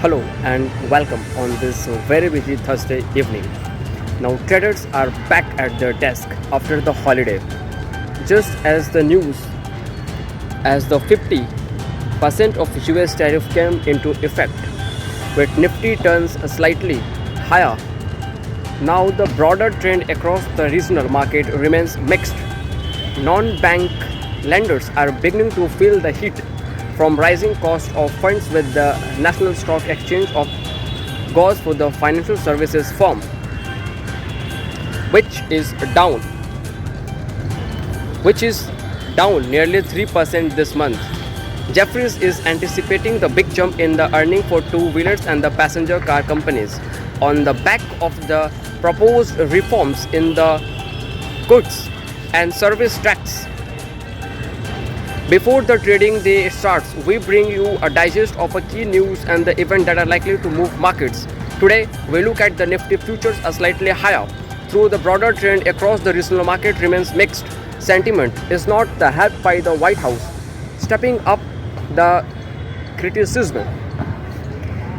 Hello and welcome on this very busy Thursday evening. Now, traders are back at their desk after the holiday. Just as the news as the 50% of US tariff came into effect, with Nifty turns slightly higher. Now, the broader trend across the regional market remains mixed. Non-bank lenders are beginning to feel the heat from rising cost of funds, with the National Stock Exchange of goes for the financial services firm, which is down which is down nearly 3% this month. Jefferies is anticipating the big jump in the earning for two-wheelers and the passenger car companies on the back of the proposed reforms in the goods and service tax. Before the trading day starts, we bring you a digest of a key news and the events that are likely to move markets. Today, we look at the Nifty futures are slightly higher, though the broader trend across the regional market remains mixed. Sentiment is not the help by the White House, stepping up the criticism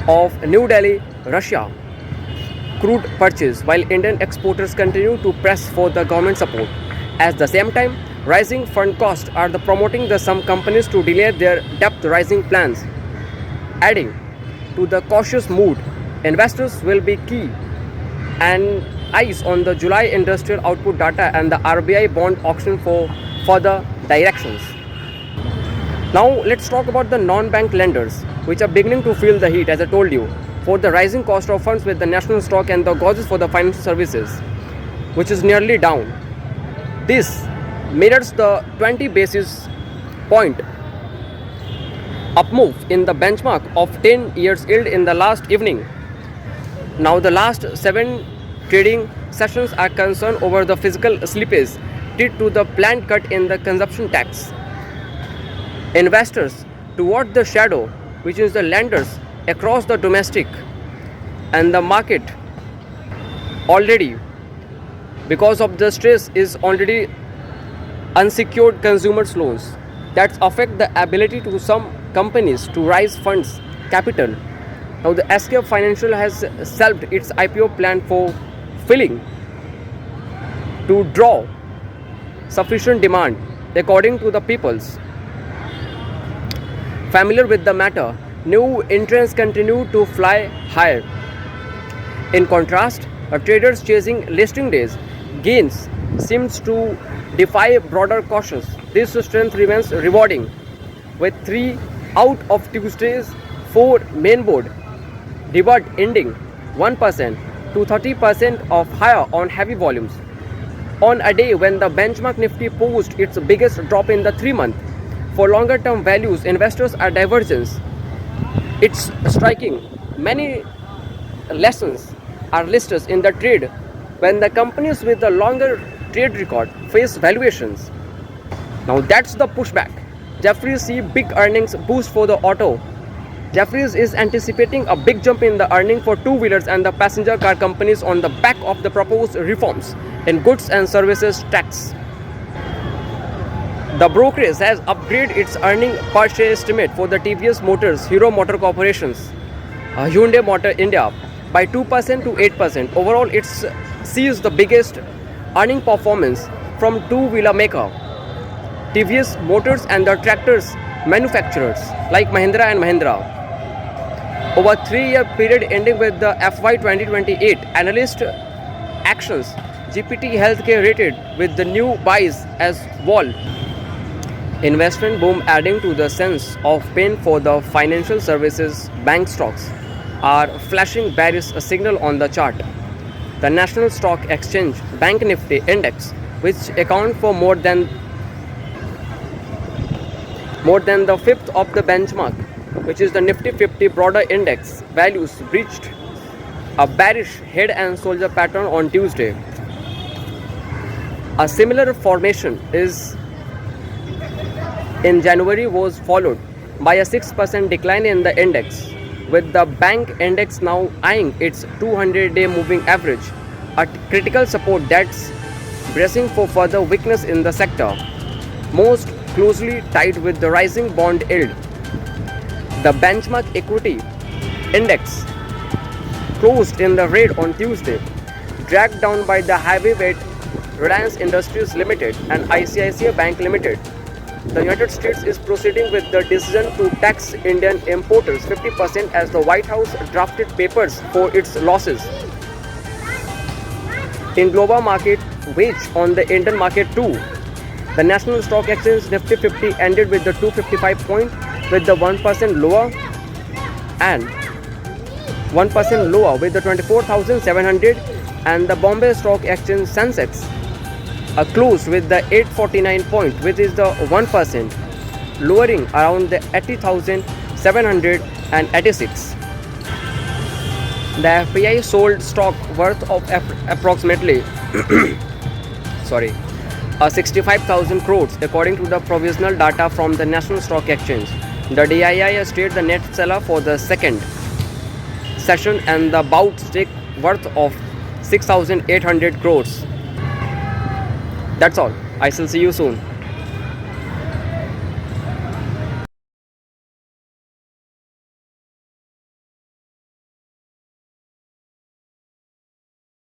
of New Delhi, Russia crude purchase, while Indian exporters continue to press for the government support. At the same time, rising fund costs are promoting some companies to delay their debt rising plans. Adding to the cautious mood, investors will be key and eyes on the July industrial output data and the RBI bond auction for further directions. Now let's talk about the non-bank lenders, which are beginning to feel the heat, as I told you, for the rising cost of funds, with the national stock and the gauges for the financial services, which is nearly down. This mirrors the 20 basis point up move in the benchmark of 10 years yield in the last evening. Now the last 7 trading sessions are concerned over the physical slippage due to the planned cut in the consumption tax. Investors toward the shadow, which is the lenders across the domestic and the market, already because of the stress is already unsecured consumers loans that affect the ability to some companies to raise funds capital. Now the SKF Financial has shelved its IPO plan for filling to draw sufficient demand, according to the People's. Familiar with the matter, new entrants continue to fly higher. In contrast, traders chasing listing days gains seems to defy broader cautions. This strength remains rewarding, with 3 out of Tuesday's 4 main board debut ending 1% to 30% of higher on heavy volumes. On a day when the benchmark Nifty posted its biggest drop in the 3 month, for longer term values, investors are divergence. It's striking. Many lessons are listed in the trade when the companies with the longer trade record face valuations. Now that's the pushback. Jefferies see big earnings boost for the auto. Jefferies is anticipating a big jump in the earning for two-wheelers and the passenger car companies on the back of the proposed reforms in goods and services tax. The brokerage has upgraded its earning per share estimate for the TVS Motors, Hero Motor Corporations, Hyundai Motor India by 2% to 8%. Overall, it sees the biggest earning performance from two-wheeler maker TVS Motors and the tractors manufacturers like Mahindra and Mahindra. Over 3-year period ending with the FY 2028, analyst actions GPT Healthcare rated with the new buys as wall. Investment boom adding to the sense of pain for the financial services. Bank stocks are flashing bearish signal on the chart. The National Stock Exchange Bank Nifty Index, which account for more than the fifth of the benchmark, which is the Nifty 50 broader index, values breached a bearish head and shoulder pattern on Tuesday. A similar formation is in January was followed by a 6% decline in the index, with the bank index now eyeing its 200-day moving average, a critical support that's bracing for further weakness in the sector, most closely tied with the rising bond yield. The benchmark equity index closed in the red on Tuesday, dragged down by the heavyweight Reliance Industries Limited and ICICI Bank Limited. The United States is proceeding with the decision to tax Indian importers 50% as the White House drafted papers for its losses. In global market, which on the Indian market too, the National Stock Exchange Nifty 50 ended with the 255 point with the 1% lower and 1% lower with the 24,700, and the Bombay Stock Exchange Sensex closed with the 849 point, which is the 1%, lowering around the 80,786. The FPI sold stock worth of approximately 65,000 crores according to the provisional data from the National Stock Exchange. The DII stayed the net seller for the second session and the bout stake worth of 6,800 crores. That's all. I shall see you soon.